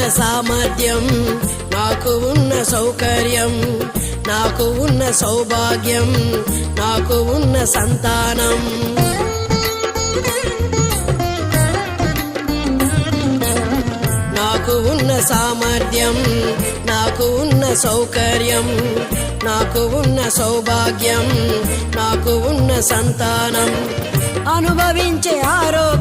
సామర్థ్యం, నాకు ఉన్న సౌకర్యం, నాకు ఉన్న సౌభాగ్యం, నాకు ఉన్న సంతానం. నాకు ఉన్న సామర్థ్యం, నాకు ఉన్న సౌకర్యం, నాకు ఉన్న సౌభాగ్యం, నాకు ఉన్న సంతానం. అనుభవించే ఆరోగ్యం